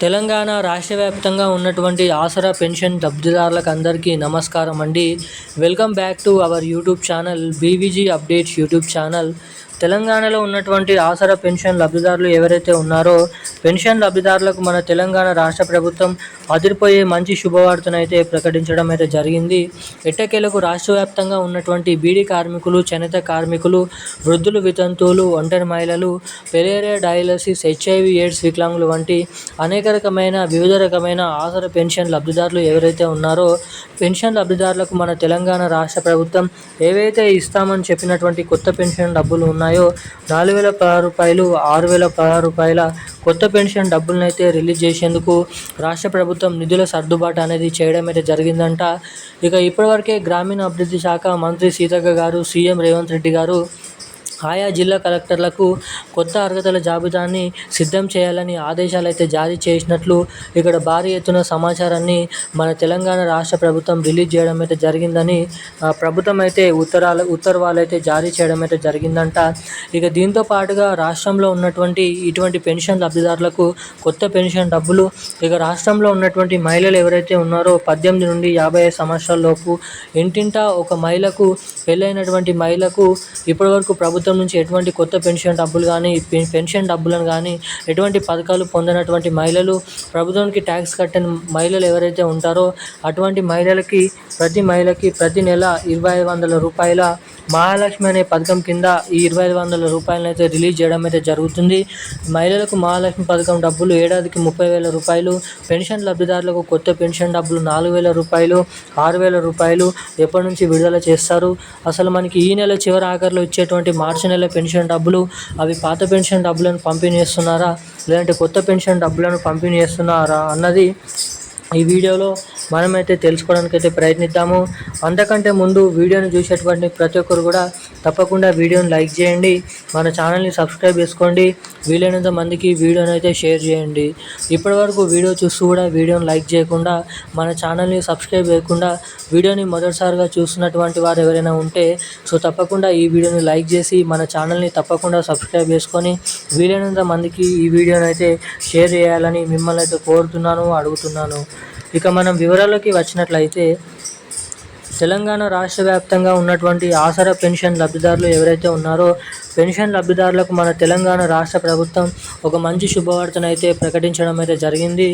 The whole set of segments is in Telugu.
తెలంగాణ రాష్ట్ర వ్యాప్తంగా ఉన్నటువంటి ఆసరా పెన్షన్ లబ్ధిదారులకు అందరికీ నమస్కారం అండి. Welcome back to our YouTube channel BVG updates YouTube channel. తెలంగాణలో ఉన్నటువంటి ఆసరా పెన్షన్ లబ్ధిదారులు ఎవరైతే ఉన్నారో పెన్షన్ లబ్ధిదారులకు మన తెలంగాణ రాష్ట్ర ప్రభుత్వం అదిరిపోయే మంచి శుభవార్తనైతే ప్రకటించడం అయితే జరిగింది. ఎట్టకేలకు రాష్ట్ర వ్యాప్తంగా ఉన్నటువంటి బీడీ కార్మికులు, చేనేత కార్మికులు, వృద్ధులు, వితంతువులు, ఒంటరి మహిళలు, పెలేరియా డయాలసిస్, హెచ్ఐవి ఎయిడ్స్ వికలాంగులు వంటి అనేక రకమైన వివిధ రకమైన ఆసరా పెన్షన్ లబ్ధిదారులు ఎవరైతే ఉన్నారో పెన్షన్ లబ్ధిదారులకు మన తెలంగాణ రాష్ట్ర ప్రభుత్వం ఏవైతే ఇస్తామని చెప్పినటువంటి కొత్త పెన్షన్ డబ్బులు ఉన్నాయో 4,016 రూపాయలు, 6,016 రూపాయల కొత్త పెన్షన్ డబ్బులను అయితే రిలీజ్ చేసేందుకు రాష్ట్ర ప్రభుత్వం నిధుల సర్దుబాటు అనేది చేయడం అయితే జరిగిందంట. ఇక ఇప్పటివరకే గ్రామీణ అభివృద్ధి శాఖ మంత్రి సీతక్క గారు, సీఎం రేవంత్ రెడ్డి గారు ఆయా జిల్లా కలెక్టర్లకు కొత్త అర్హతల జాబితాని సిద్ధం చేయాలని ఆదేశాలు అయితే జారీ చేసినట్లు ఇక్కడ భారీ ఎత్తున సమాచారాన్ని మన తెలంగాణ రాష్ట్ర ప్రభుత్వం రిలీజ్ చేయడం అయితే జరిగిందని ప్రభుత్వం అయితే ఉత్తర్వులు అయితే జారీ చేయడం అయితే జరిగిందంట. ఇక దీంతో పాటుగా రాష్ట్రంలో ఉన్నటువంటి ఇటువంటి పెన్షన్ లబ్ధిదారులకు కొత్త పెన్షన్ డబ్బులు ఇక రాష్ట్రంలో ఉన్నటువంటి మహిళలు ఎవరైతే ఉన్నారో 18 నుండి 55 సంవత్సరాల లోపు ఇంటింటా ఒక మహిళకు పెళ్ళైనటువంటి మహిళకు ఇప్పటివరకు ప్రభుత్వం నుంచి ఎటువంటి కొత్త పెన్షన్ డబ్బులు కానీ పెన్షన్ డబ్బులను కానీ ఎటువంటి పథకాలు పొందినటువంటి మహిళలు, ప్రభుత్వానికి ట్యాక్స్ కట్టని మహిళలు ఎవరైతే ఉంటారో అటువంటి మహిళలకి ప్రతి నెల 2,500 రూపాయల మహాలక్ష్మి అనే పథకం కింద ఈ 2,500 రూపాయలను అయితే రిలీజ్ చేయడం అయితే జరుగుతుంది. మహిళలకు మహాలక్ష్మి పథకం డబ్బులు ఏడాదికి 30,000 రూపాయలు, పెన్షన్ లబ్ధిదారులకు కొత్త పెన్షన్ డబ్బులు 4,000 రూపాయలు, 6,000 రూపాయలు ఎప్పటి నుంచి విడుదల చేస్తారు? అసలు మనకి ఈ నెల చివరి ఆఖరిలో ఇచ్చేటువంటి మార్చి నెల పెన్షన్ డబ్బులు అవి పాత పెన్షన్ డబ్బులను పంపిణీ చేస్తున్నారా, లేదంటే కొత్త పెన్షన్ డబ్బులను పంపిణీ చేస్తున్నారా అన్నది ఈ వీడియోలో మనమైతే తెలుసుకోవడానికి అయితే ప్రయత్నిద్దాము. అంతకంటే ముందు వీడియోని చూసేటువంటి ప్రతి ఒక్కరు కూడా తప్పకుండా వీడియోని లైక్ చేయండి, మన ఛానల్ని సబ్స్క్రైబ్ చేసుకోండి, వీలైనంత మందికి వీడియోని అయితే షేర్ చేయండి. ఇప్పటివరకు వీడియో చూస్తూ కూడా వీడియోని లైక్ చేయకుండా మన ఛానల్ని సబ్స్క్రైబ్ చేయకుండా వీడియోని మొదటిసారిగా చూస్తున్నటువంటి వారు ఎవరైనా ఉంటే తప్పకుండా ఈ వీడియోని లైక్ చేసి మన ఛానల్ని తప్పకుండా సబ్స్క్రైబ్ చేసుకొని వీలైనంత మందికి ఈ వీడియోని అయితే షేర్ చేయాలని మిమ్మల్ని అయితే కోరుతున్నాను, అడుగుతున్నాను. ఇక మనం వివరాల్లోకి వచ్చినట్లయితే తెలంగాణ రాష్ట్ర వ్యాప్తంగా ఉన్నటువంటి ఆసరా పెన్షన్ లబ్ధిదారులు ఎవరైతే ఉన్నారో పెన్షన్ లబ్ధిదారులకు మన తెలంగాణ రాష్ట్ర ప్రభుత్వం ఒక మంచి శుభవార్తను అయితే ప్రకటించడం అయితే జరిగింది.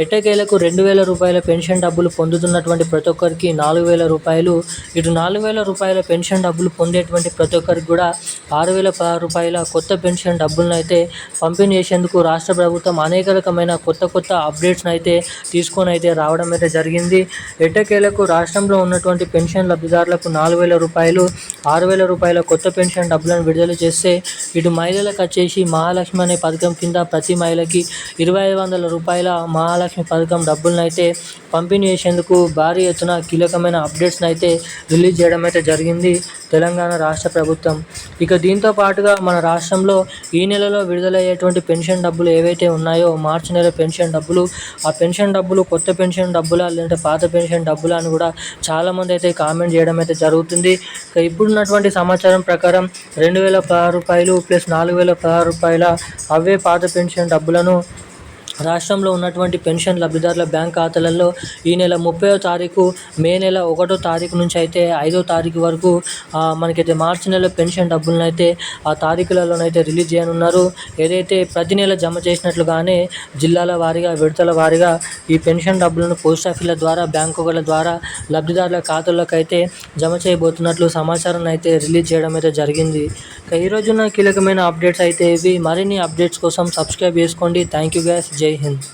ఎట్టకేలకు 2,000 రూపాయల పెన్షన్ డబ్బులు పొందుతున్నటువంటి ప్రతి ఒక్కరికి 4,000 రూపాయలు, ఇటు 4,000 రూపాయల పెన్షన్ డబ్బులు పొందేటువంటి ప్రతి ఒక్కరికి కూడా 6,016 రూపాయల కొత్త పెన్షన్ డబ్బులను అయితే పంపిణీ చేసేందుకు రాష్ట్ర ప్రభుత్వం అనేక రకమైన కొత్త అప్డేట్స్ని అయితే తీసుకొని అయితే రావడం అయితే జరిగింది. ఎట్టకేలకు రాష్ట్రంలో ఉన్నటువంటి పెన్షన్ లబ్ధిదారులకు 4,000 రూపాయలు, 6,000 రూపాయల కొత్త పెన్షన్ డబ్బులను విడుదల చేస్తే ఇటు మహిళలకు వచ్చేసి మహాలక్ష్మి అనే పథకం కింద ప్రతి మహిళకి 2,500 రూపాయల మహాలక్ష్మి పథకం డబ్బులను అయితే పంపిణీ చేసేందుకు భారీ ఎత్తున కీలకమైన అప్డేట్స్ని అయితే రిలీజ్ చేయడం అయితే జరిగింది తెలంగాణ రాష్ట్ర ప్రభుత్వం. ఇక దీంతో పాటుగా మన రాష్ట్రంలో ఈ నెలలో విడుదలయ్యేటువంటి పెన్షన్ డబ్బులు ఏవైతే ఉన్నాయో మార్చి నెల పెన్షన్ డబ్బులు, ఆ పెన్షన్ డబ్బులు కొత్త పెన్షన్ డబ్బులా లేదంటే పాత పెన్షన్ డబ్బులా అని కూడా చాలామంది అయితే కామెంట్ చేయడం అయితే జరుగుతుంది. ఇక ఇప్పుడున్నటువంటి సమాచారం ప్రకారం 2,016 రూపాయలు ప్లస్ 4,016 రూపాయల అవే పాత పెన్షన్ డబ్బులను రాష్ట్రంలో ఉన్నటువంటి పెన్షన్ లబ్ధిదారుల బ్యాంక్ ఖాతాలలో ఈ నెల 30వ తారీఖు, మే నెల 1వ తారీఖు నుంచి అయితే 5వ తారీఖు వరకు మనకైతే మార్చి నెల పెన్షన్ డబ్బులను అయితే ఆ తారీఖులలోనైతే రిలీజ్ చేయనున్నారు. ఏదైతే ప్రతి నెల జమ చేసినట్లుగానే జిల్లాల వారీగా, విడతల వారీగా ఈ పెన్షన్ డబ్బులను పోస్ట్ ఆఫీసుల ద్వారా, బ్యాంకుల ద్వారా లబ్ధిదారుల ఖాతాల్లోకి అయితే జమ చేయబోతున్నట్లు సమాచారాన్ని అయితే రిలీజ్ చేయడం అయితే జరిగింది. ఈ రోజున కీలకమైన అప్డేట్స్ అయితే ఇవి. మరిన్ని అప్డేట్స్ కోసం సబ్స్క్రైబ్ చేసుకోండి. Thank you guys. జై హింద్.